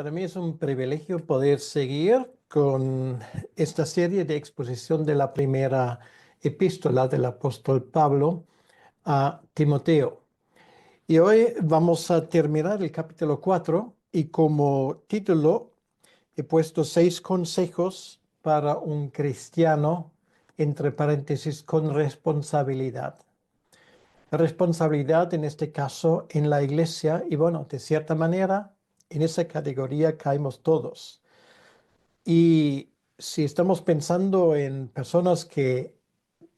Para mí es un privilegio poder seguir con esta serie de exposición de la primera epístola del apóstol Pablo a Timoteo. Y hoy vamos a terminar el capítulo 4 y como título he puesto 6 consejos para un cristiano, entre paréntesis, con responsabilidad. Responsabilidad en este caso en la iglesia y bueno, de cierta manera en esa categoría caemos todos. Y si estamos pensando en personas que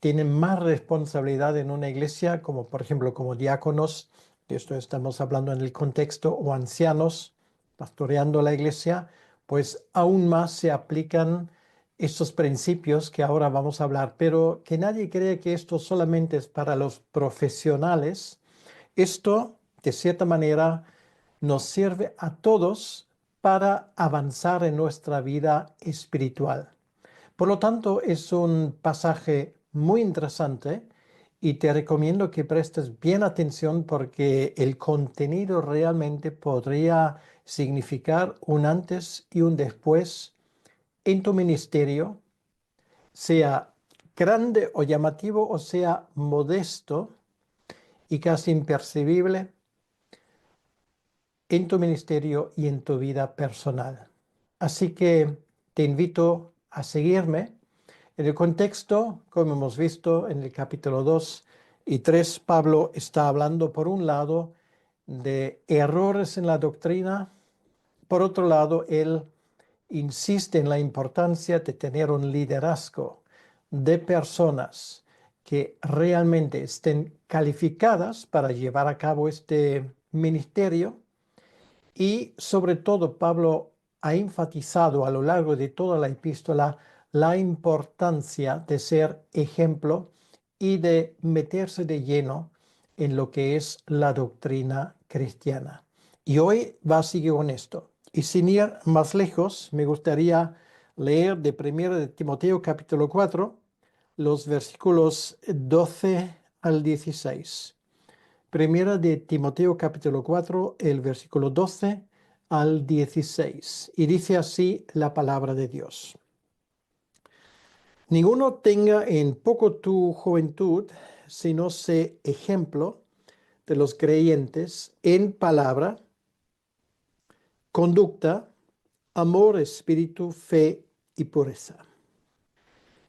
tienen más responsabilidad en una iglesia, como por ejemplo como diáconos, de esto estamos hablando en el contexto, o ancianos pastoreando la iglesia, pues aún más se aplican estos principios que ahora vamos a hablar, pero que nadie cree que esto solamente es para los profesionales. Esto, de cierta manera, nos sirve a todos para avanzar en nuestra vida espiritual. Por lo tanto, es un pasaje muy interesante y te recomiendo que prestes bien atención porque el contenido realmente podría significar un antes y un después en tu ministerio, sea grande o llamativo o sea modesto y casi imperceptible en tu ministerio y en tu vida personal. Así que te invito a seguirme. En el contexto, como hemos visto en el capítulo 2 y 3, Pablo está hablando por un lado de errores en la doctrina, por otro lado, él insiste en la importancia de tener un liderazgo de personas que realmente estén calificadas para llevar a cabo este ministerio. Y sobre todo, Pablo ha enfatizado a lo largo de toda la epístola la importancia de ser ejemplo y de meterse de lleno en lo que es la doctrina cristiana. Y hoy va a seguir con esto. Y sin ir más lejos, me gustaría leer de 1 de Timoteo capítulo 4, los versículos 12 al 16. Primera de Timoteo capítulo 4, el versículo 12 al 16. Y dice así la palabra de Dios. Ninguno tenga en poco tu juventud, sino sé ejemplo de los creyentes en palabra, conducta, amor, espíritu, fe y pureza.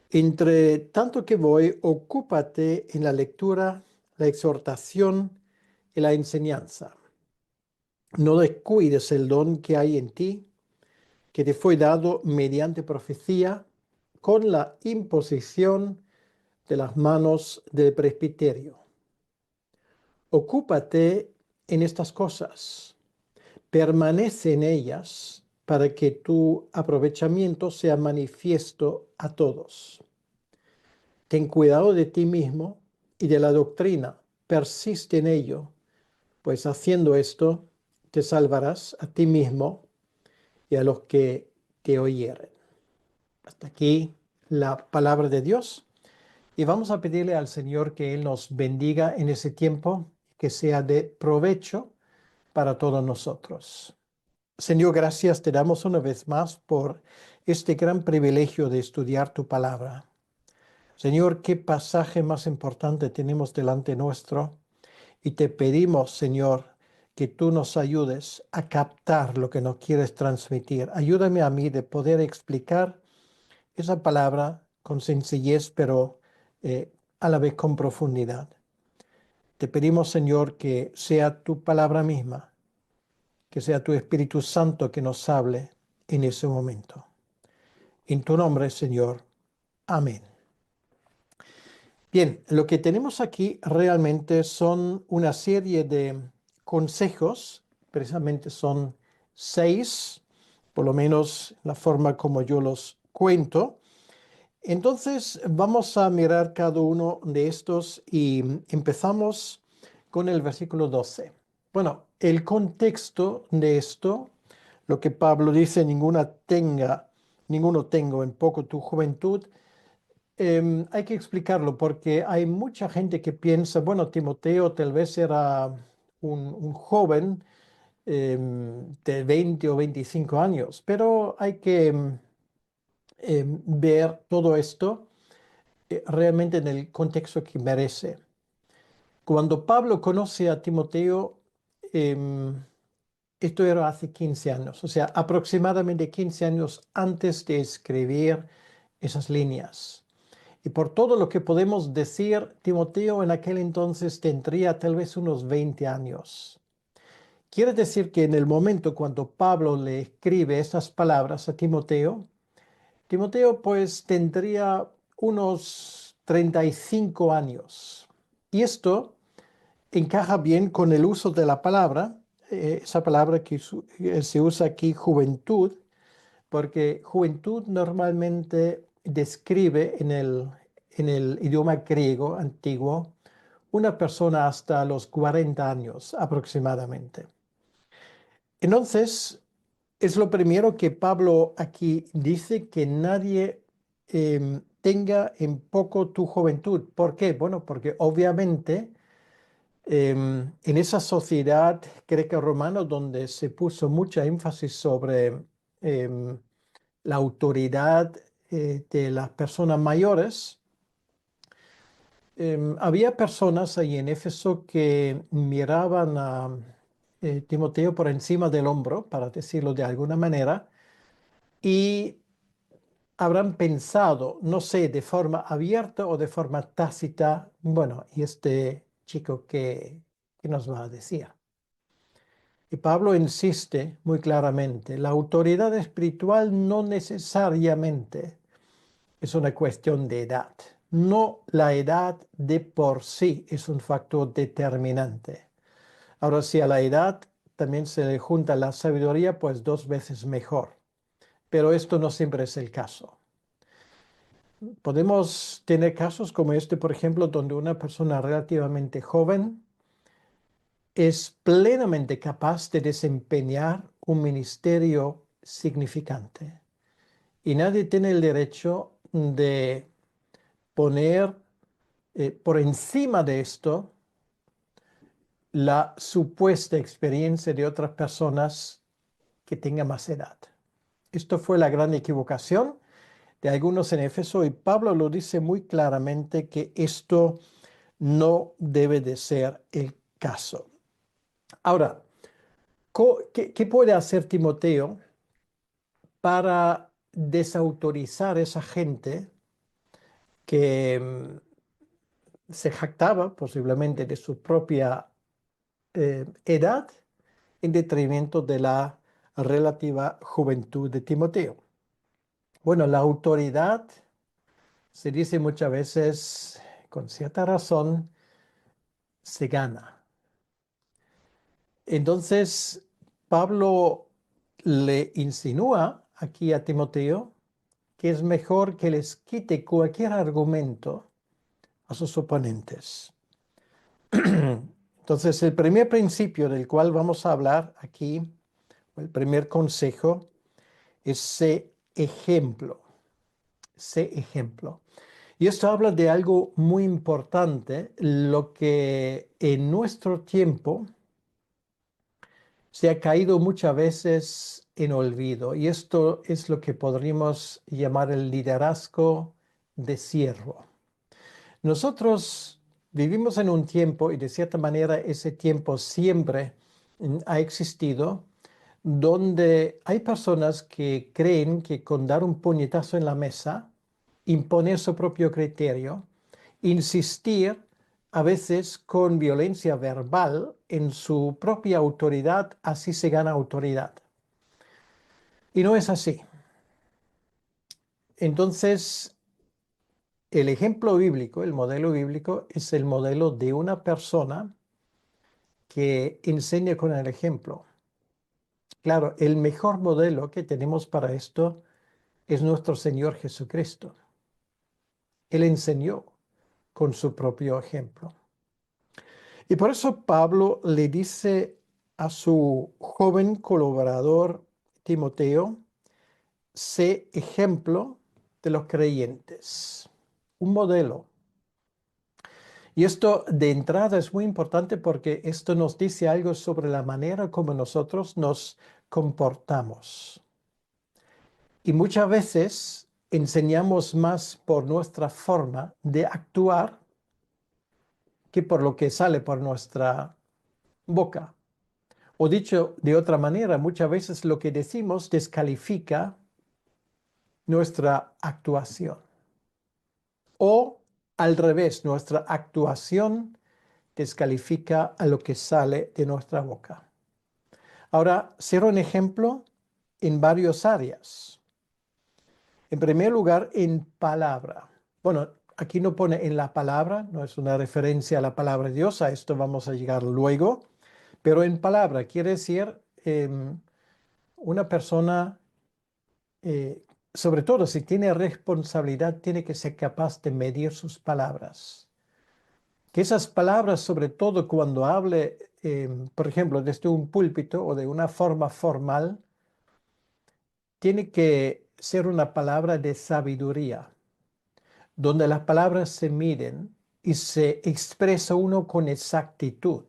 Entre tanto que voy, ocúpate en la lectura, la exhortación y la enseñanza. No descuides el don que hay en ti, que te fue dado mediante profecía, con la imposición de las manos del presbiterio. Ocúpate en estas cosas, permanece en ellas, para que tu aprovechamiento sea manifiesto a todos. Ten cuidado de ti mismo y de la doctrina, persiste en ello, pues haciendo esto te salvarás a ti mismo y a los que te oyeren. Hasta aquí la palabra de Dios. Y vamos a pedirle al Señor que Él nos bendiga en ese tiempo, que sea de provecho para todos nosotros. Señor, gracias te damos una vez más por este gran privilegio de estudiar tu palabra. Señor, qué pasaje más importante tenemos delante nuestro. Y te pedimos, Señor, que tú nos ayudes a captar lo que nos quieres transmitir. Ayúdame a mí de poder explicar esa palabra con sencillez, pero a la vez con profundidad. Te pedimos, Señor, que sea tu palabra misma, que sea tu Espíritu Santo que nos hable en ese momento. En tu nombre, Señor. Amén. Bien, lo que tenemos aquí realmente son una serie de consejos, precisamente son 6, por lo menos la forma como yo los cuento. Entonces vamos a mirar cada uno de estos y empezamos con el versículo 12. Bueno, el contexto de esto, lo que Pablo dice, ninguno tengo en poco tu juventud, hay que explicarlo porque hay mucha gente que piensa, bueno, Timoteo tal vez era un joven de 20 o 25 años, pero hay que ver todo esto realmente en el contexto que merece. Cuando Pablo conoce a Timoteo, em, esto era hace 15 años, o sea, aproximadamente 15 años antes de escribir esas líneas. Y por todo lo que podemos decir, Timoteo en aquel entonces tendría tal vez unos 20 años. Quiere decir que en el momento cuando Pablo le escribe esas palabras a Timoteo, Timoteo pues tendría unos 35 años. Y esto encaja bien con el uso de la palabra, esa palabra que se usa aquí, juventud, porque juventud normalmente describe en el idioma griego antiguo una persona hasta los 40 años aproximadamente. Entonces, es lo primero que Pablo aquí dice, que nadie tenga en poco tu juventud. ¿Por qué? Bueno, porque obviamente en esa sociedad greco-romana donde se puso mucha énfasis sobre em, la autoridad de las personas mayores, había personas ahí en Éfeso que miraban a Timoteo por encima del hombro, para decirlo de alguna manera, y habrán pensado, no sé, de forma abierta o de forma tácita, bueno, ¿y este chico qué nos va a decir? Y Pablo insiste muy claramente, la autoridad espiritual no necesariamente es una cuestión de edad. No la edad de por sí es un factor determinante. Ahora, si a la edad también se le junta la sabiduría, pues dos veces mejor. Pero esto no siempre es el caso. Podemos tener casos como este, por ejemplo, donde una persona relativamente joven es plenamente capaz de desempeñar un ministerio significante. Y nadie tiene el derecho de poner por encima de esto la supuesta experiencia de otras personas que tengan más edad. Esto fue la gran equivocación de algunos en Éfeso y Pablo lo dice muy claramente que esto no debe de ser el caso. Ahora, ¿qué puede hacer Timoteo para desautorizar a esa gente que se jactaba posiblemente de su propia edad en detrimento de la relativa juventud de Timoteo? Bueno, la autoridad se dice muchas veces, con cierta razón, se gana. Entonces, Pablo le insinúa aquí a Timoteo que es mejor que les quite cualquier argumento a sus oponentes. Entonces, el primer principio del cual vamos a hablar aquí, el primer consejo, es sé ejemplo. Sé ejemplo. Y esto habla de algo muy importante, lo que en nuestro tiempo se ha caído muchas veces en olvido. Y esto es lo que podríamos llamar el liderazgo de siervo. Nosotros vivimos en un tiempo, y de cierta manera ese tiempo siempre ha existido, donde hay personas que creen que con dar un puñetazo en la mesa, imponer su propio criterio, insistir a veces con violencia verbal en su propia autoridad, así se gana autoridad. Y no es así. Entonces, el ejemplo bíblico, el modelo bíblico, es el modelo de una persona que enseña con el ejemplo. Claro, el mejor modelo que tenemos para esto es nuestro Señor Jesucristo. Él enseñó con su propio ejemplo. Y por eso Pablo le dice a su joven colaborador Timoteo, sé ejemplo de los creyentes, un modelo. Y esto de entrada es muy importante porque esto nos dice algo sobre la manera como nosotros nos comportamos. Y muchas veces enseñamos más por nuestra forma de actuar que por lo que sale por nuestra boca. O dicho de otra manera, muchas veces lo que decimos descalifica nuestra actuación. O al revés, nuestra actuación descalifica a lo que sale de nuestra boca. Ahora, seré un ejemplo en varias áreas. En primer lugar, en palabra. Bueno, aquí no pone en la palabra, no es una referencia a la palabra de Dios, a esto vamos a llegar luego, pero en palabra quiere decir una persona, sobre todo si tiene responsabilidad, tiene que ser capaz de medir sus palabras. Que esas palabras, sobre todo cuando hable, por ejemplo, desde un púlpito o de una forma formal, tiene que ser una palabra de sabiduría, donde las palabras se miden y se expresa uno con exactitud.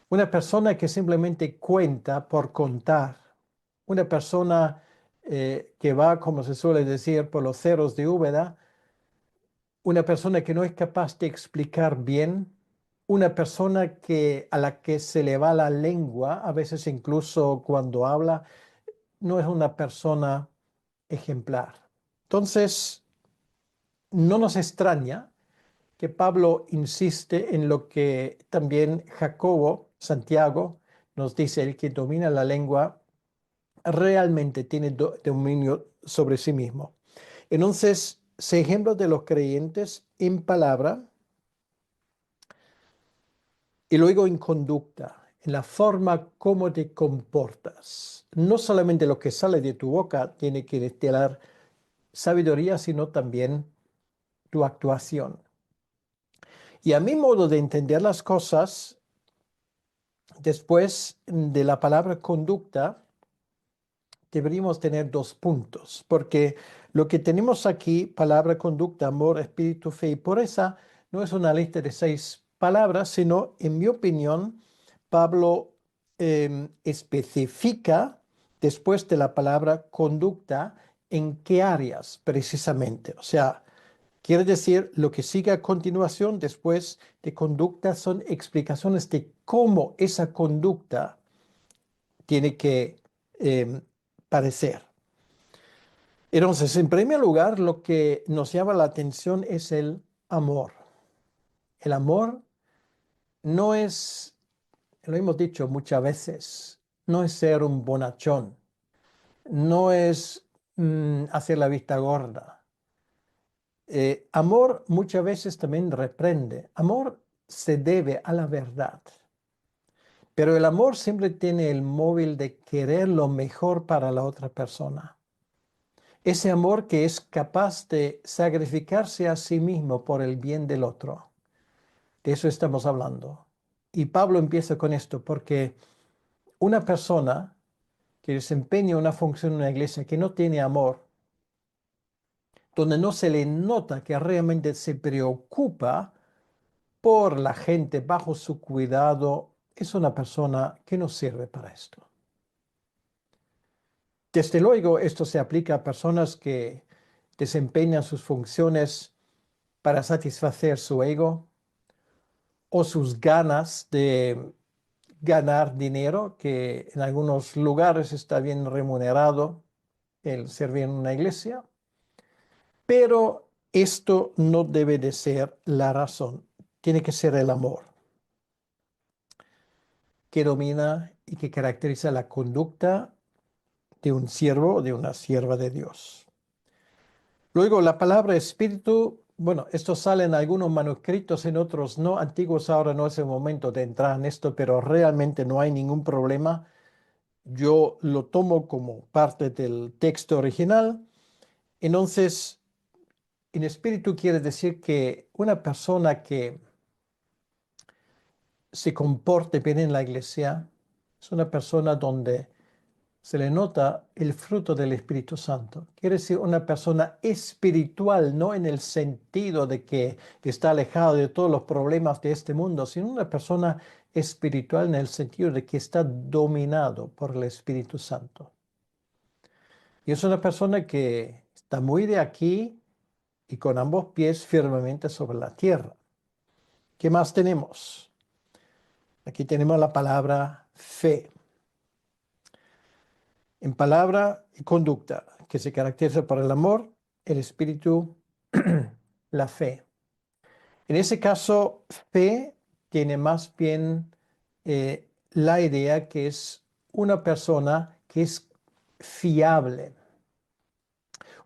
Una persona que simplemente cuenta por contar, una persona que va, como se suele decir, por los ceros de Úbeda, una persona que no es capaz de explicar bien, una persona a la que se le va la lengua, a veces incluso cuando habla, no es una persona ejemplar. Entonces, no nos extraña que Pablo insiste en lo que también Jacobo, Santiago, nos dice: el que domina la lengua realmente tiene dominio sobre sí mismo. Entonces, sé ejemplo de los creyentes en palabra y luego en conducta, en la forma como te comportas. No solamente lo que sale de tu boca tiene que destilar sabiduría, sino también tu actuación. Y a mi modo de entender las cosas, después de la palabra conducta, deberíamos tener dos puntos, porque lo que tenemos aquí, palabra, conducta, amor, espíritu, fe y pureza, no es una lista de 6 palabras, sino, en mi opinión, Pablo especifica después de la palabra conducta en qué áreas precisamente. O sea, quiere decir, lo que sigue a continuación después de conducta son explicaciones de cómo esa conducta tiene que parecer. Entonces, en primer lugar, lo que nos llama la atención es el amor. El amor no es, lo hemos dicho muchas veces, no es ser un bonachón, no es hacer la vista gorda. Amor muchas veces también reprende. Amor se debe a la verdad. Pero el amor siempre tiene el móvil de querer lo mejor para la otra persona. Ese amor que es capaz de sacrificarse a sí mismo por el bien del otro. De eso estamos hablando. Y Pablo empieza con esto porque una persona que desempeña una función en una iglesia que no tiene amor, donde no se le nota que realmente se preocupa por la gente bajo su cuidado, es una persona que no sirve para esto. Desde luego, esto se aplica a personas que desempeñan sus funciones para satisfacer su ego o sus ganas de ganar dinero, que en algunos lugares está bien remunerado el servir en una iglesia, pero esto no debe de ser la razón, tiene que ser el amor que domina y que caracteriza la conducta de un siervo o de una sierva de Dios. Luego, la palabra espíritu, bueno, esto sale en algunos manuscritos, en otros no, antiguos. Ahora no es el momento de entrar en esto, pero realmente no hay ningún problema. Yo lo tomo como parte del texto original. Entonces, en espíritu quiere decir que una persona que se comporte bien en la iglesia es una persona donde se le nota el fruto del Espíritu Santo. Quiere decir una persona espiritual, no en el sentido de que está alejado de todos los problemas de este mundo, sino una persona espiritual en el sentido de que está dominado por el Espíritu Santo. Y es una persona que está muy de aquí y con ambos pies firmemente sobre la tierra. ¿Qué más tenemos? Aquí tenemos la palabra fe. En palabra y conducta, que se caracteriza por el amor, el espíritu, la fe. En ese caso, fe tiene más bien la idea que es una persona que es fiable,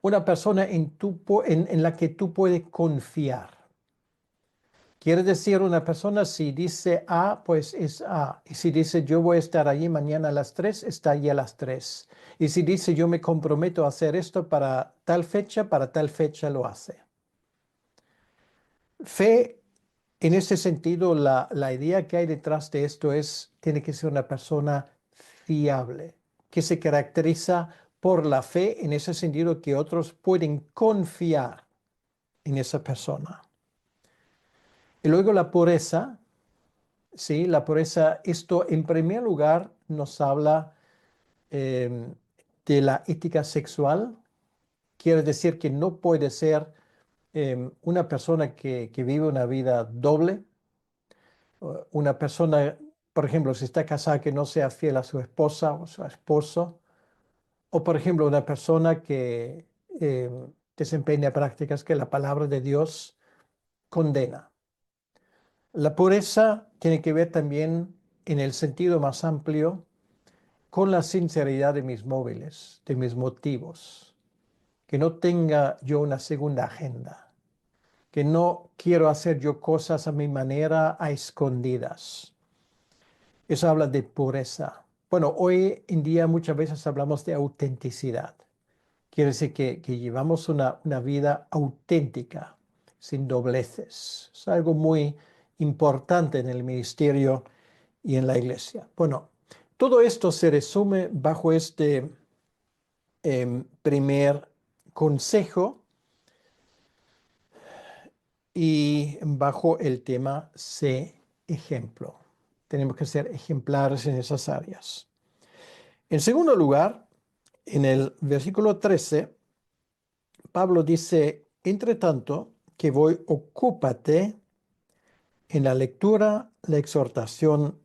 una persona en la que tú puedes confiar. Quiere decir, una persona si dice A, pues es A. Y si dice yo voy a estar allí mañana a las 3, está allí a las 3. Y si dice yo me comprometo a hacer esto para tal fecha lo hace. Fe, en ese sentido, la idea que hay detrás de esto es, tiene que ser una persona fiable, que se caracteriza por la fe en ese sentido que otros pueden confiar en esa persona. Y luego la pureza. Sí, la pureza, esto en primer lugar nos habla de la ética sexual. Quiere decir que no puede ser una persona que vive una vida doble, una persona, por ejemplo, si está casada que no sea fiel a su esposa o su esposo, o por ejemplo, una persona que desempeña prácticas que la palabra de Dios condena. La pureza tiene que ver también en el sentido más amplio con la sinceridad de mis móviles, de mis motivos, que no tenga yo una segunda agenda, que no quiero hacer yo cosas a mi manera, a escondidas. Eso habla de pureza. Bueno, hoy en día muchas veces hablamos de autenticidad. Quiere decir que llevamos una vida auténtica, sin dobleces. Es algo muy importante en el ministerio y en la iglesia. Bueno, todo esto se resume bajo este primer consejo y bajo el tema sé ejemplo. Tenemos que ser ejemplares en esas áreas. En segundo lugar, en el versículo 13, Pablo dice, entre tanto que voy, ocúpate en la lectura, la exhortación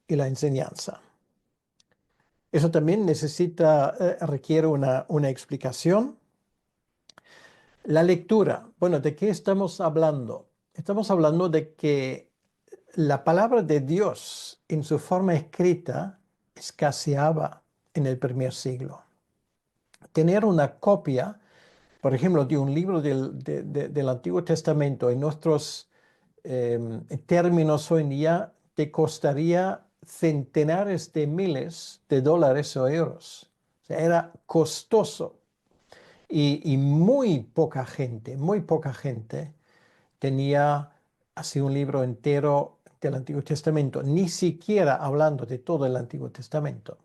y la enseñanza. Eso también requiere una explicación. La lectura, bueno, ¿de qué estamos hablando? Estamos hablando de que la palabra de Dios en su forma escrita escaseaba en el primer siglo. Tener una copia, por ejemplo, de un libro del Antiguo Testamento en nuestros términos hoy en día, te costaría centenares de miles de dólares o euros. O sea, era costoso. Y muy poca gente tenía así un libro entero del Antiguo Testamento, ni siquiera hablando de todo el Antiguo Testamento.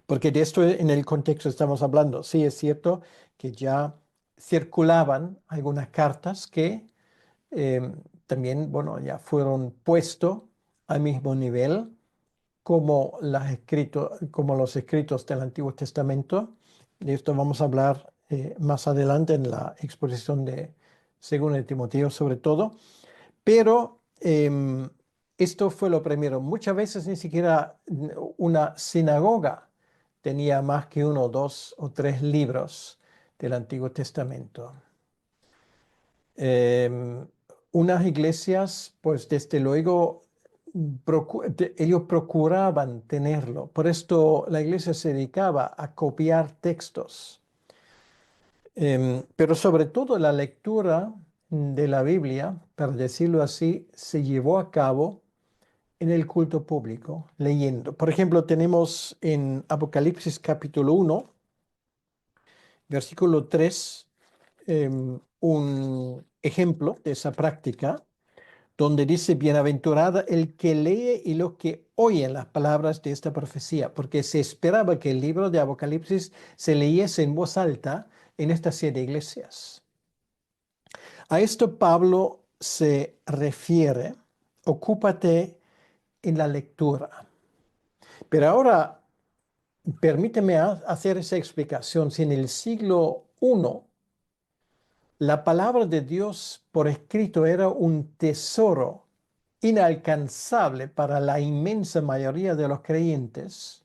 Porque de esto en el contexto estamos hablando. Sí, es cierto que ya circulaban algunas cartas que también, bueno, ya fueron puestos al mismo nivel como los escritos del Antiguo Testamento. De esto vamos a hablar más adelante en la exposición de Según de Timoteo sobre todo. Pero esto fue lo primero. Muchas veces ni siquiera una sinagoga tenía más que uno, dos o tres libros del Antiguo Testamento. Em, unas iglesias, pues desde luego, ellos procuraban tenerlo. Por esto la iglesia se dedicaba a copiar textos. Pero sobre todo la lectura de la Biblia, para decirlo así, se llevó a cabo en el culto público, leyendo. Por ejemplo, tenemos en Apocalipsis capítulo 1, versículo 3, un ejemplo de esa práctica. donde dice, bienaventurada el que lee y los que oyen las palabras de esta profecía, porque se esperaba que el libro de Apocalipsis se leyese en voz alta en estas 7 iglesias. A esto Pablo se refiere, ocúpate en la lectura. Pero ahora, permíteme hacer esa explicación. Si en el siglo I la palabra de Dios por escrito era un tesoro inalcanzable para la inmensa mayoría de los creyentes,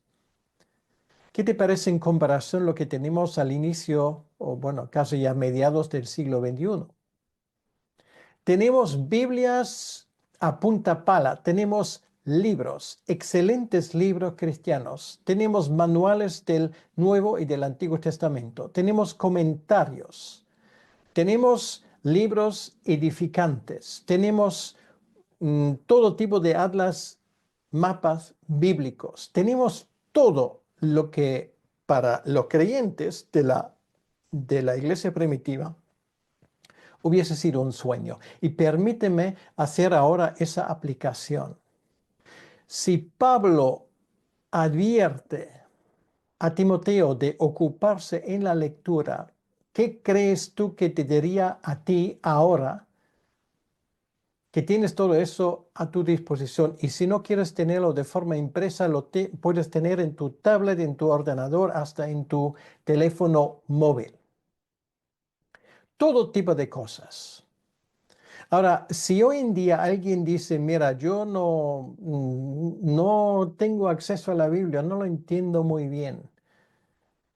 ¿qué te parece en comparación lo que tenemos al inicio, o bueno, casi ya mediados del siglo XXI? Tenemos Biblias a punta pala, tenemos libros, excelentes libros cristianos, tenemos manuales del Nuevo y del Antiguo Testamento, tenemos comentarios, tenemos libros edificantes, tenemos todo tipo de atlas, mapas bíblicos, tenemos todo lo que para los creyentes de la iglesia primitiva hubiese sido un sueño. Y permíteme hacer ahora esa aplicación. Si Pablo advierte a Timoteo de ocuparse en la lectura, ¿qué crees tú que te diría a ti ahora que tienes todo eso a tu disposición? Y si no quieres tenerlo de forma impresa, puedes tener en tu tablet, en tu ordenador, hasta en tu teléfono móvil. Todo tipo de cosas. Ahora, si hoy en día alguien dice, mira, yo no tengo acceso a la Biblia, no lo entiendo muy bien.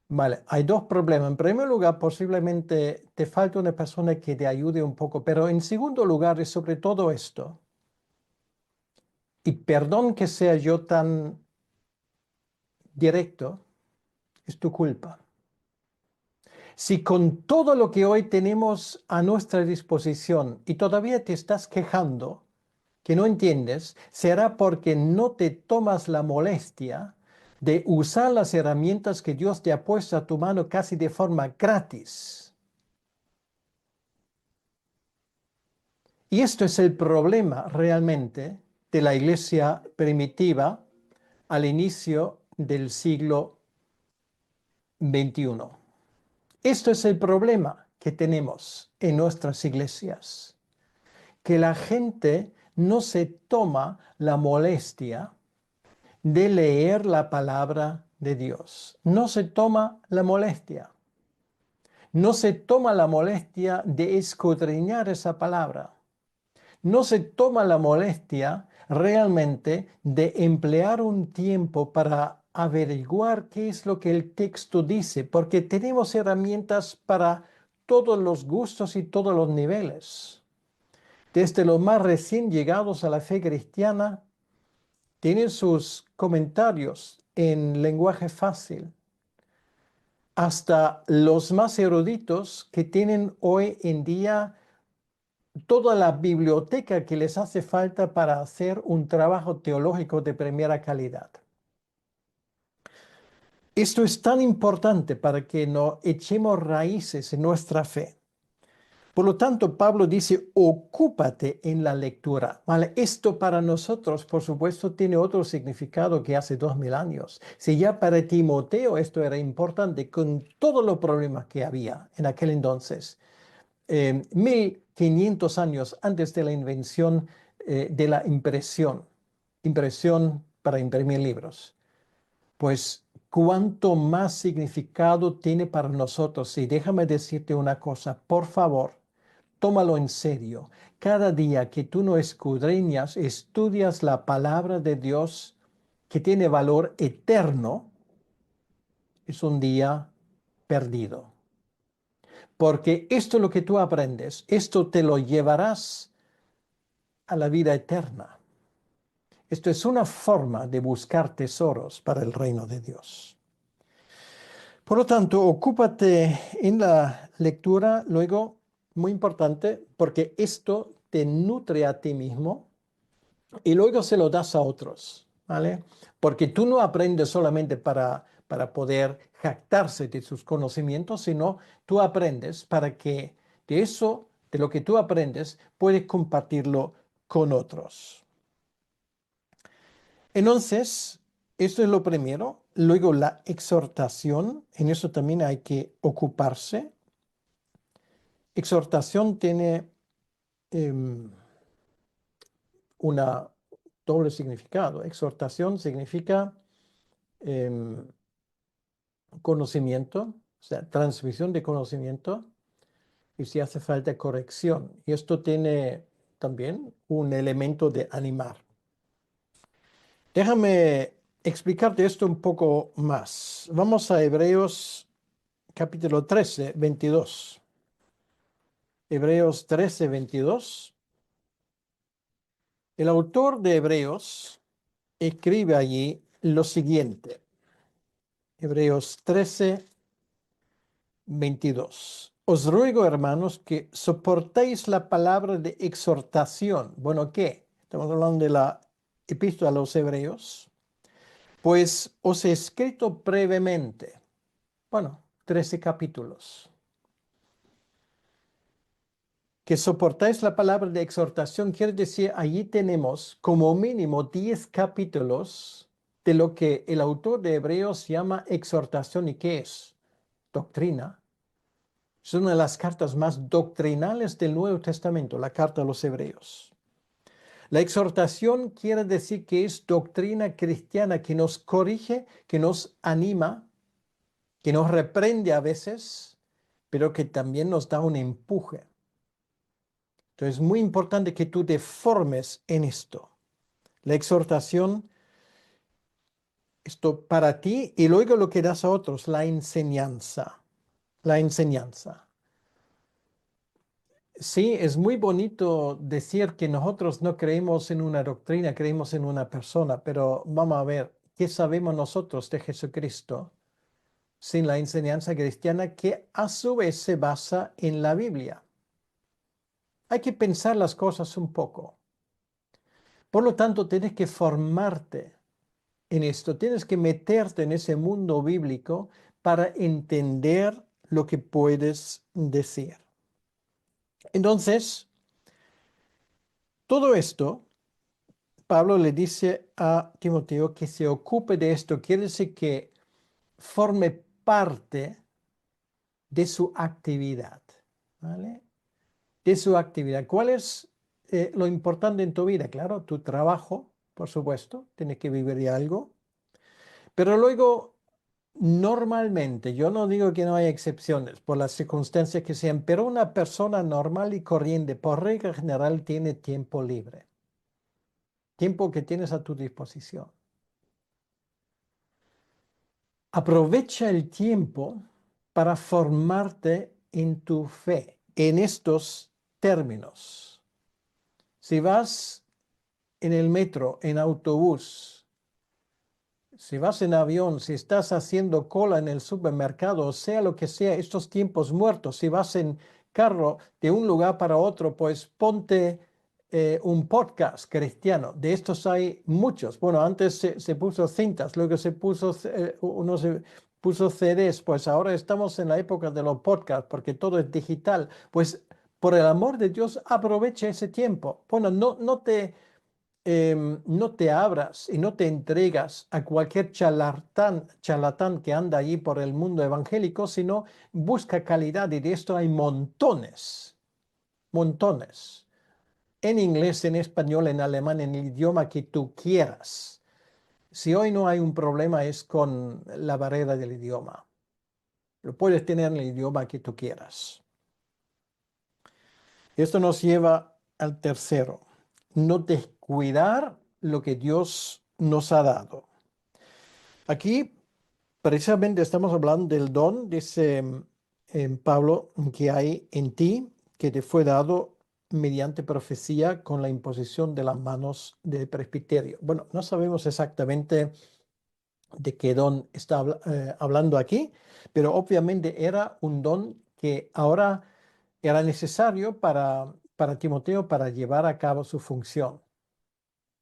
Vale, hay 2 problemas. En primer lugar, posiblemente te falta una persona que te ayude un poco, pero en segundo lugar, es sobre todo esto. Y perdón que sea yo tan directo, es tu culpa. Si con todo lo que hoy tenemos a nuestra disposición y todavía te estás quejando, que no entiendes, será porque no te tomas la molestia de usar las herramientas que Dios te ha puesto a tu mano casi de forma gratis. Y esto es el problema realmente de la iglesia primitiva al inicio del siglo XXI. Esto es el problema que tenemos en nuestras iglesias, que la gente no se toma la molestia de leer la palabra de Dios. No se toma la molestia. No se toma la molestia de escudriñar esa palabra. No se toma la molestia realmente de emplear un tiempo para averiguar qué es lo que el texto dice, porque tenemos herramientas para todos los gustos y todos los niveles. Desde los más recién llegados a la fe cristiana, tienen sus comentarios en lenguaje fácil, hasta los más eruditos que tienen hoy en día toda la biblioteca que les hace falta para hacer un trabajo teológico de primera calidad. Esto es tan importante para que no echemos raíces en nuestra fe. Por lo tanto, Pablo dice, ocúpate en la lectura. ¿Vale? Esto para nosotros, por supuesto, tiene otro significado que hace 2000 años. Si ya para Timoteo esto era importante con todos los problemas que había en aquel entonces, 1500 años antes de la invención de la impresión para imprimir libros, pues cuánto más significado tiene para nosotros. Y déjame decirte una cosa, por favor, tómalo en serio. Cada día que tú no escudriñas, estudias la palabra de Dios que tiene valor eterno, es un día perdido. Porque esto es lo que tú aprendes, esto te lo llevarás a la vida eterna. Esto es una forma de buscar tesoros para el reino de Dios. Por lo tanto, ocúpate en la lectura, luego, muy importante, porque esto te nutre a ti mismo y luego se lo das a otros, ¿vale? Porque tú no aprendes solamente para poder jactarse de sus conocimientos, sino tú aprendes para que de eso, de lo que tú aprendes, puedes compartirlo con otros. Entonces, esto es lo primero. Luego, la exhortación, en eso también hay que ocuparse. Exhortación tiene una doble significado. Exhortación significa em, conocimiento, o sea, transmisión de conocimiento, y si hace falta corrección. Y esto tiene también un elemento de animar. Déjame explicarte esto un poco más. Vamos a Hebreos capítulo 13, 22. Hebreos 13, 22. El autor de Hebreos escribe allí lo siguiente. Hebreos 13, 22. Os ruego, hermanos, que soportéis la palabra de exhortación. Bueno, ¿qué? Estamos hablando de la epístola a los Hebreos. Pues os he escrito brevemente. Bueno, 13 capítulos. Que soportáis la palabra de exhortación quiere decir, allí tenemos como mínimo 10 capítulos de lo que el autor de Hebreos llama exhortación. ¿Y qué es? Doctrina. Es una de las cartas más doctrinales del Nuevo Testamento, la carta a los Hebreos. La exhortación quiere decir que es doctrina cristiana que nos corrige, que nos anima, que nos reprende a veces, pero que también nos da un empuje. Entonces es muy importante que tú te formes en esto. La exhortación, esto para ti, y luego lo que das a otros, la enseñanza. La enseñanza. Sí, es muy bonito decir que nosotros no creemos en una doctrina, creemos en una persona, pero vamos a ver, ¿qué sabemos nosotros de Jesucristo sin la enseñanza cristiana que a su vez se basa en la Biblia? Hay que pensar las cosas un poco. Por lo tanto, tienes que formarte en esto, tienes que meterte en ese mundo bíblico para entender lo que puedes decir. Entonces, todo esto Pablo le dice a Timoteo que se ocupe de esto, quiere decir que forme parte de su actividad, ¿vale? De su actividad. ¿Cuál es lo importante en tu vida? Claro, tu trabajo, por supuesto, tienes que vivir de algo, pero luego, normalmente, yo no digo que no haya excepciones por las circunstancias que sean, pero una persona normal y corriente, por regla general, tiene tiempo libre, tiempo que tienes a tu disposición. Aprovecha el tiempo para formarte en tu fe, en estos términos. Si vas en el metro, en autobús, si vas en avión, si estás haciendo cola en el supermercado, sea lo que sea, estos tiempos muertos, si vas en carro de un lugar para otro, pues ponte un podcast cristiano. De estos hay muchos. Bueno, antes se puso cintas, luego uno se puso CDs, pues ahora estamos en la época de los podcasts porque todo es digital. Pues por el amor de Dios, aprovecha ese tiempo. Bueno, no te abras y no te entregas a cualquier charlatán que anda allí por el mundo evangélico, sino busca calidad y de esto hay montones, montones. En inglés, en español, en alemán, en el idioma que tú quieras. Si hoy no hay un problema es con la barrera del idioma. Lo puedes tener en el idioma que tú quieras. Esto nos lleva al tercero. No descuidar lo que Dios nos ha dado. Aquí precisamente estamos hablando del don, dice Pablo, que hay en ti, que te fue dado mediante profecía con la imposición de las manos del presbiterio. Bueno, no sabemos exactamente de qué don está hablando aquí, pero obviamente era un don que ahora era necesario para Timoteo para llevar a cabo su función.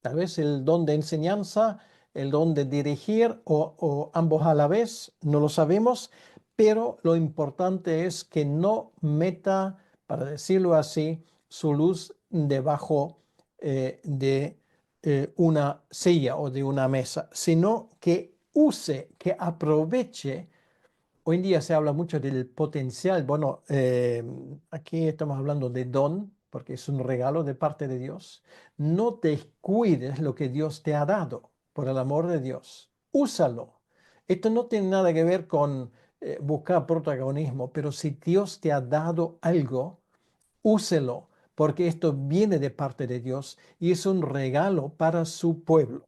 Tal vez el don de enseñanza, el don de dirigir o ambos a la vez, no lo sabemos, pero lo importante es que no meta, para decirlo así, su luz debajo de una silla o de una mesa, sino que use, que aproveche. Hoy en día se habla mucho del potencial. Bueno, aquí estamos hablando de don, porque es un regalo de parte de Dios. No descuides lo que Dios te ha dado, por el amor de Dios. Úsalo. Esto no tiene nada que ver con buscar protagonismo, pero si Dios te ha dado algo, úselo, porque esto viene de parte de Dios y es un regalo para su pueblo.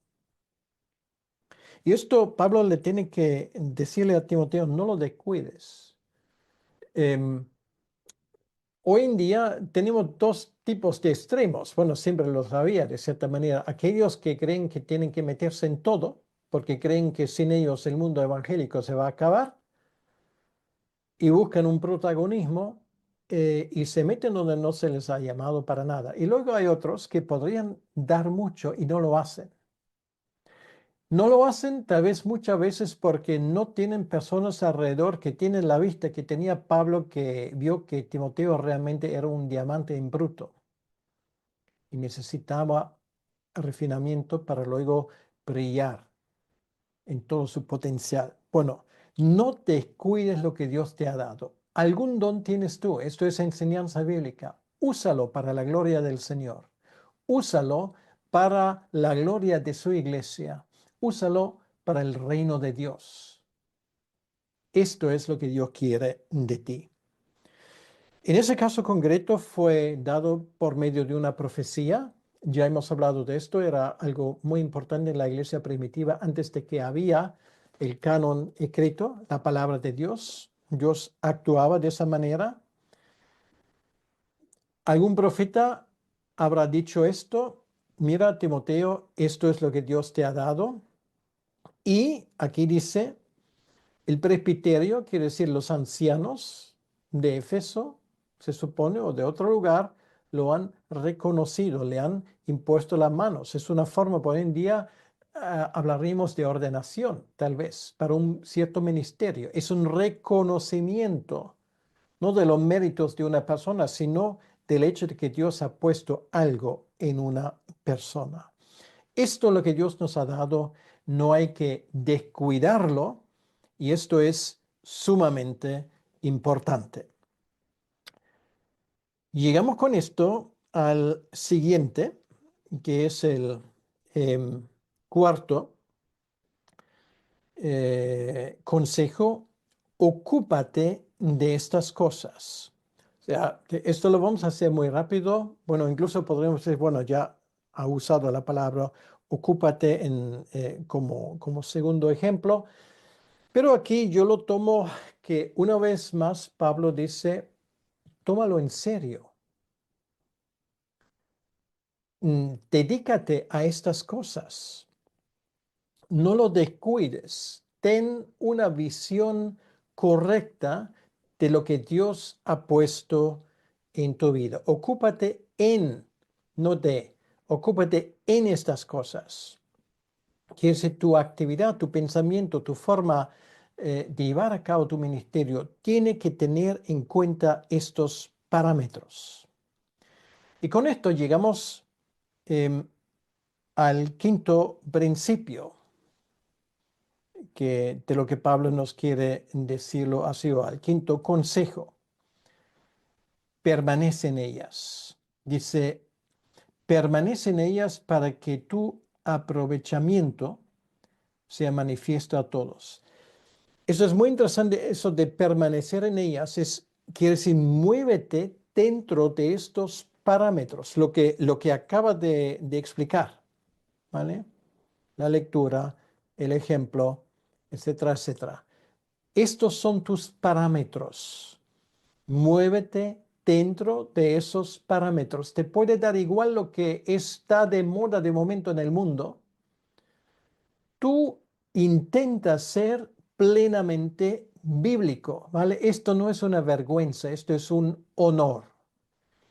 Y esto Pablo le tiene que decirle a Timoteo, no lo descuides. Em, Hoy en día tenemos dos tipos de extremos. Bueno, siempre lo sabía de cierta manera. Aquellos que creen que tienen que meterse en todo, porque creen que sin ellos el mundo evangélico se va a acabar, y buscan un protagonismo y se meten donde no se les ha llamado para nada. Y luego hay otros que podrían dar mucho y no lo hacen. No lo hacen tal vez muchas veces porque no tienen personas alrededor que tienen la vista que tenía Pablo, que vio que Timoteo realmente era un diamante en bruto y necesitaba refinamiento para luego brillar en todo su potencial. Bueno, no descuides lo que Dios te ha dado. Algún don tienes tú. Esto es enseñanza bíblica. Úsalo para la gloria del Señor. Úsalo para la gloria de su iglesia. Úsalo para el reino de Dios. Esto es lo que Dios quiere de ti. En ese caso concreto fue dado por medio de una profecía. Ya hemos hablado de esto, era algo muy importante en la iglesia primitiva antes de que había el canon escrito, la palabra de Dios. Dios actuaba de esa manera. Algún profeta habrá dicho esto, mira Timoteo, esto es lo que Dios te ha dado. Y aquí dice, el presbiterio, quiere decir los ancianos de Éfeso, se supone, o de otro lugar, lo han reconocido, le han impuesto las manos. Es una forma, por hoy en día, hablaríamos de ordenación, tal vez, para un cierto ministerio. Es un reconocimiento, no de los méritos de una persona, sino del hecho de que Dios ha puesto algo en una persona. Esto es lo que Dios nos ha dado, no hay que descuidarlo y esto es sumamente importante. Llegamos con esto al siguiente, que es el cuarto consejo: ocúpate de estas cosas. O sea, que esto lo vamos a hacer muy rápido. Bueno, incluso podríamos decir, bueno, ya ha usado la palabra ocúpate como segundo ejemplo, pero aquí yo lo tomo que una vez más Pablo dice, tómalo en serio. Dedícate a estas cosas. No lo descuides. Ten una visión correcta de lo que Dios ha puesto en tu vida. Ocúpate en, no de, ocúpate en estas cosas. Quiere decir, tu actividad, tu pensamiento, tu forma de llevar a cabo tu ministerio tiene que tener en cuenta estos parámetros. Y con esto llegamos al quinto principio de lo que Pablo nos quiere decirlo así, o al quinto consejo: permanece en ellas. Dice, permanece en ellas para que tu aprovechamiento sea manifiesto a todos. Eso es muy interesante, eso de permanecer en ellas, quiere decir, muévete dentro de estos parámetros, lo que acaba de explicar, ¿vale? La lectura, el ejemplo, etcétera, etcétera. Estos son tus parámetros. Muévete dentro de esos parámetros. Te puede dar igual lo que está de moda de momento en el mundo. Tú intentas ser plenamente bíblico, ¿vale? Esto no es una vergüenza, esto es un honor.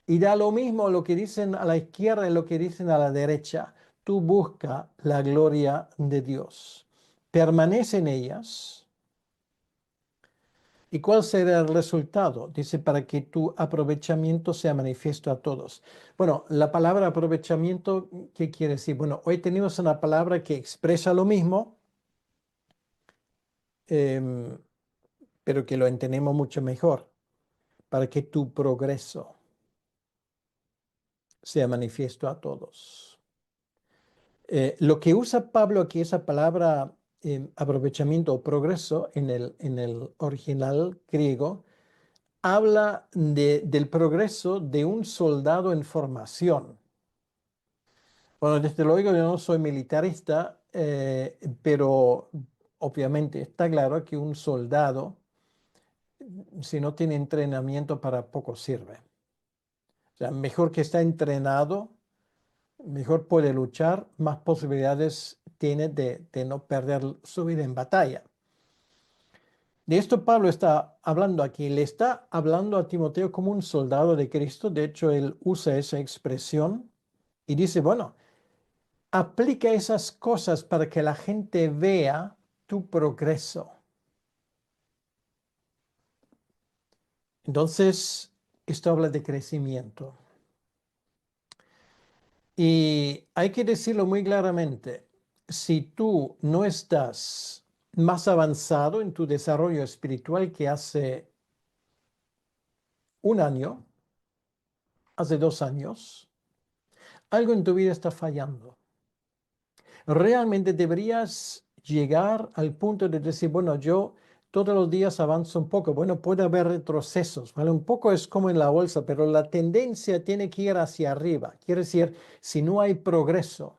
Y da lo mismo lo que dicen a la izquierda y lo que dicen a la derecha. Tú busca la gloria de Dios. Permanece en ellas. ¿Y cuál será el resultado? Dice, para que tu aprovechamiento sea manifiesto a todos. Bueno, la palabra aprovechamiento, ¿qué quiere decir? Bueno, hoy tenemos una palabra que expresa lo mismo, em, pero que lo entendemos mucho mejor. Para que tu progreso sea manifiesto a todos. Lo que usa Pablo aquí, esa palabra aprovechamiento o progreso en el original griego, habla del progreso de un soldado en formación. Bueno, desde luego yo no soy militarista, pero obviamente está claro que un soldado, si no tiene entrenamiento, para poco sirve. O sea, mejor que está entrenado, mejor puede luchar, más posibilidades tiene de no perder su vida en batalla. De esto Pablo está hablando aquí, le está hablando a Timoteo como un soldado de Cristo. De hecho, él usa esa expresión y dice, bueno, aplica esas cosas para que la gente vea tu progreso. Entonces, esto habla de crecimiento. Y hay que decirlo muy claramente, si tú no estás más avanzado en tu desarrollo espiritual que hace un año, hace 2 años, algo en tu vida está fallando. Realmente deberías llegar al punto de decir, bueno, yo todos los días avanzo un poco. Bueno, puede haber retrocesos, ¿vale? Un poco es como en la bolsa, pero la tendencia tiene que ir hacia arriba. Quiere decir, si no hay progreso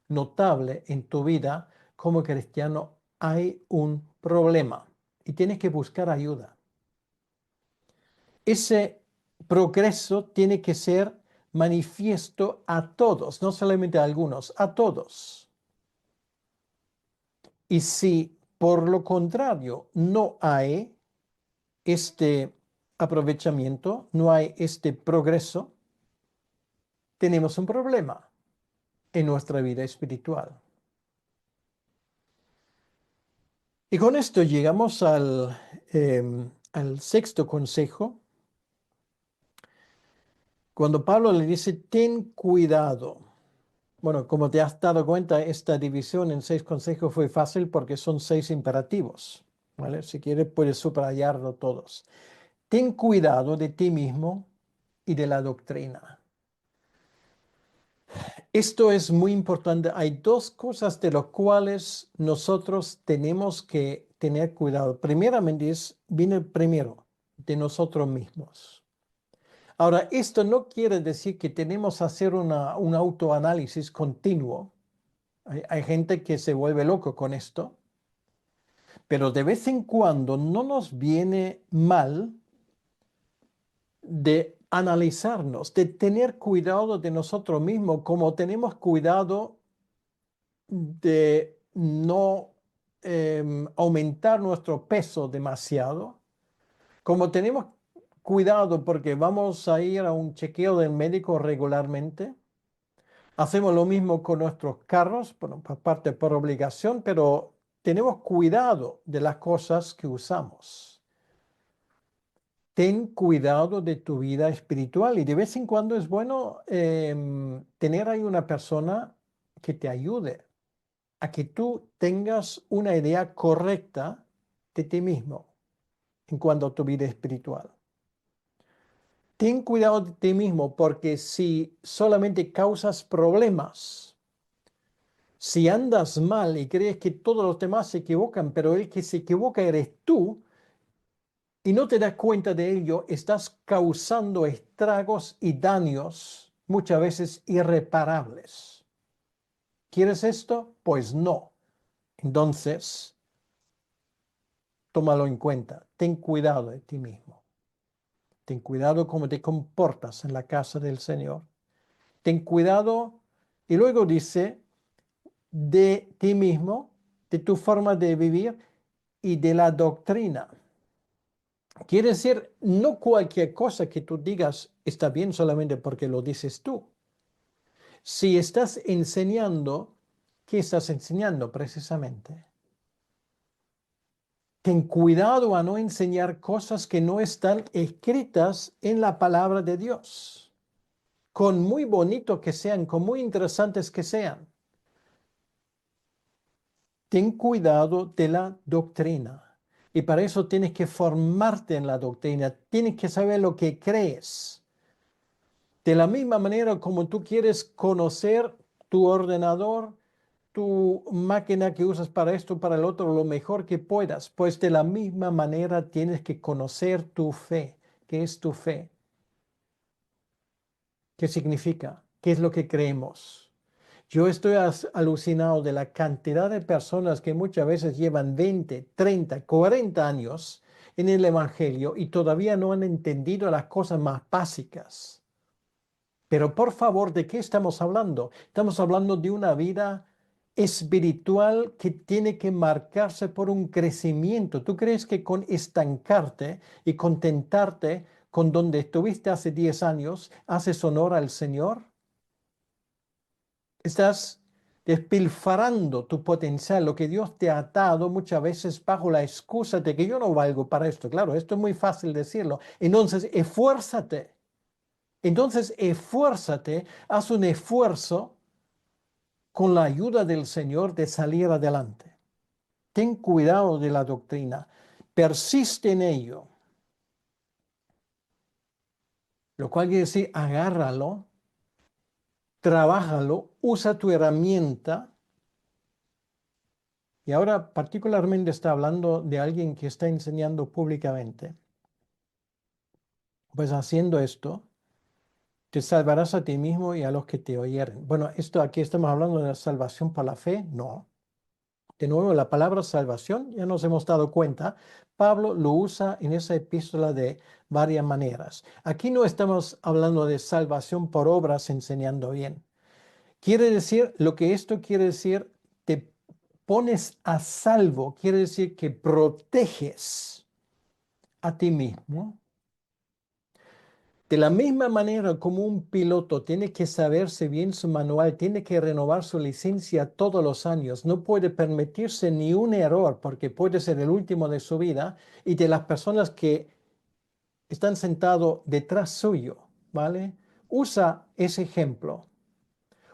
notable en tu vida como cristiano, hay un problema y tienes que buscar ayuda. Ese progreso tiene que ser manifiesto a todos, no solamente a algunos, a todos. Y si por lo contrario no hay este aprovechamiento, no hay este progreso, tenemos un problema en nuestra vida espiritual. Y con esto llegamos al sexto consejo, cuando Pablo le dice, ten cuidado. Bueno, como te has dado cuenta, esta división en 6 consejos fue fácil porque son 6 imperativos, ¿vale? Si quieres, puedes subrayarlo todos. Ten cuidado de ti mismo y de la doctrina. Esto es muy importante. Hay dos cosas de las cuales nosotros tenemos que tener cuidado. Primeramente, viene primero de nosotros mismos. Ahora, esto no quiere decir que tenemos que hacer un autoanálisis continuo. Hay gente que se vuelve loco con esto, pero de vez en cuando no nos viene mal de analizarnos, de tener cuidado de nosotros mismos, como tenemos cuidado de no aumentar nuestro peso demasiado, como tenemos cuidado porque vamos a ir a un chequeo del médico regularmente. Hacemos lo mismo con nuestros carros, bueno, por parte por obligación, pero tenemos cuidado de las cosas que usamos. Ten cuidado de tu vida espiritual y de vez en cuando es bueno tener ahí una persona que te ayude a que tú tengas una idea correcta de ti mismo en cuanto a tu vida espiritual. Ten cuidado de ti mismo porque si solamente causas problemas, si andas mal y crees que todos los demás se equivocan, pero el que se equivoca eres tú, y no te das cuenta de ello, estás causando estragos y daños muchas veces irreparables. ¿Quieres esto? Pues no. Entonces, tómalo en cuenta. Ten cuidado de ti mismo. Ten cuidado cómo te comportas en la casa del Señor. Ten cuidado, y luego dice, de ti mismo, de tu forma de vivir y de la doctrina. Quiere decir, no cualquier cosa que tú digas está bien solamente porque lo dices tú. Si estás enseñando, ¿qué estás enseñando precisamente? Ten cuidado a no enseñar cosas que no están escritas en la palabra de Dios, con muy bonito que sean, con muy interesantes que sean. Ten cuidado de la doctrina. Y para eso tienes que formarte en la doctrina. Tienes que saber lo que crees. De la misma manera como tú quieres conocer tu ordenador, tu máquina que usas para esto, para el otro, lo mejor que puedas, pues de la misma manera tienes que conocer tu fe. ¿Qué es tu fe? ¿Qué significa? ¿Qué es lo que creemos? Yo estoy alucinado de la cantidad de personas que muchas veces llevan 20, 30, 40 años en el Evangelio y todavía no han entendido las cosas más básicas. Pero por favor, ¿de qué estamos hablando? Estamos hablando de una vida espiritual que tiene que marcarse por un crecimiento. ¿Tú crees que con estancarte y contentarte con donde estuviste hace 10 años haces honor al Señor? Estás despilfarrando tu potencial, lo que Dios te ha dado muchas veces bajo la excusa de que yo no valgo para esto. Claro, esto es muy fácil decirlo. Entonces, esfuérzate. Entonces, esfuérzate, haz un esfuerzo con la ayuda del Señor de salir adelante. Ten cuidado de la doctrina. Persiste en ello. Lo cual quiere decir, agárralo, trabájalo, usa tu herramienta. Y ahora particularmente está hablando de alguien que está enseñando públicamente. Pues haciendo esto, te salvarás a ti mismo y a los que te oyeren. Bueno, esto aquí estamos hablando de la salvación por la fe. No. De nuevo, la palabra salvación, ya nos hemos dado cuenta, Pablo lo usa en esa epístola de varias maneras. Aquí no estamos hablando de salvación por obras enseñando bien. Quiere decir, lo que esto quiere decir, te pones a salvo, quiere decir que proteges a ti mismo. De la misma manera como un piloto tiene que saberse bien su manual, tiene que renovar su licencia todos los años, no puede permitirse ni un error porque puede ser el último de su vida y de las personas que están sentados detrás suyo, ¿vale? Usa ese ejemplo.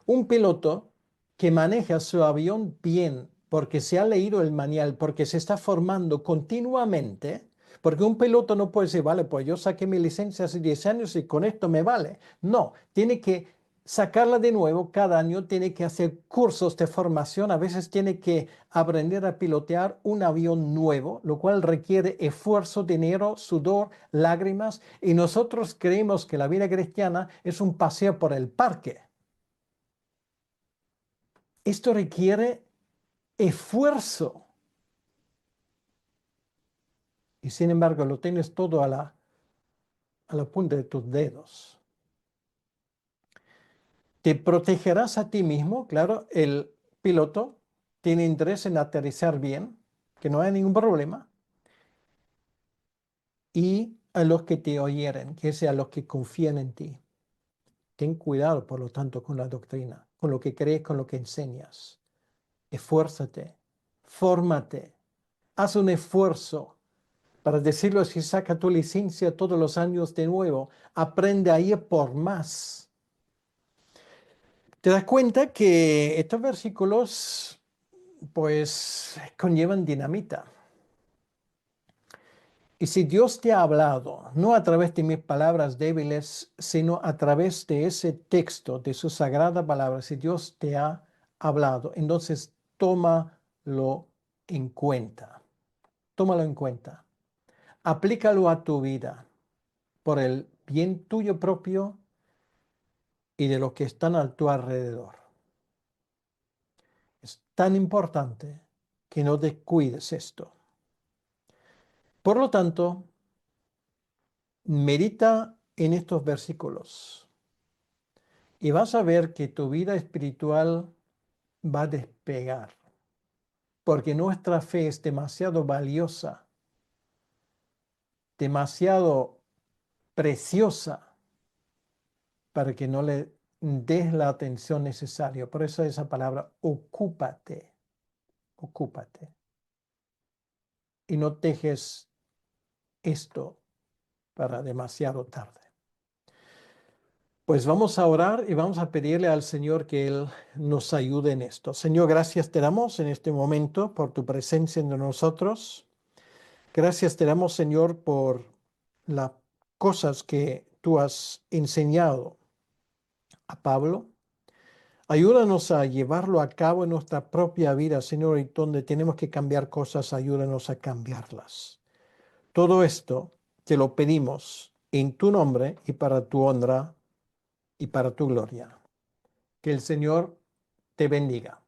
Un piloto que maneja su avión bien porque se ha leído el manual, porque se está formando continuamente, porque un piloto no puede decir, vale, pues yo saqué mi licencia hace 10 años y con esto me vale. No, tiene que sacarla de nuevo cada año, tiene que hacer cursos de formación, a veces tiene que aprender a pilotear un avión nuevo, lo cual requiere esfuerzo, dinero, sudor, lágrimas, y nosotros creemos que la vida cristiana es un paseo por el parque. Esto requiere esfuerzo y sin embargo lo tienes todo a la punta de tus dedos. Te protegerás a ti mismo, claro, el piloto tiene interés en aterrizar bien, que no hay ningún problema, y a los que te oyeren, que sea a los que confían en ti. Ten cuidado, por lo tanto, con la doctrina, con lo que crees, con lo que enseñas. Esfuérzate, fórmate, haz un esfuerzo. Para decirlo así, saca tu licencia todos los años de nuevo. Aprende a ir por más. Te das cuenta que estos versículos, pues, conllevan dinamita. Y si Dios te ha hablado, no a través de mis palabras débiles, sino a través de ese texto, de su sagrada palabra, si Dios te ha hablado, entonces tómalo en cuenta. Tómalo en cuenta. Aplícalo a tu vida por el bien tuyo propio y de los que están a tu alrededor. Es tan importante que no descuides esto. Por lo tanto, medita en estos versículos y vas a ver que tu vida espiritual va a despegar, porque nuestra fe es demasiado valiosa, demasiado preciosa para que no le des la atención necesaria. Por eso esa palabra, ocúpate, ocúpate. y no dejes esto para demasiado tarde. Pues vamos a orar y vamos a pedirle al Señor que Él nos ayude en esto. Señor, gracias te damos en este momento por tu presencia entre nosotros. Gracias te damos, Señor, por las cosas que tú has enseñado a Pablo. Ayúdanos a llevarlo a cabo en nuestra propia vida, Señor, y donde tenemos que cambiar cosas, ayúdanos a cambiarlas. Todo esto te lo pedimos en tu nombre y para tu honra y para tu gloria. Que el Señor te bendiga.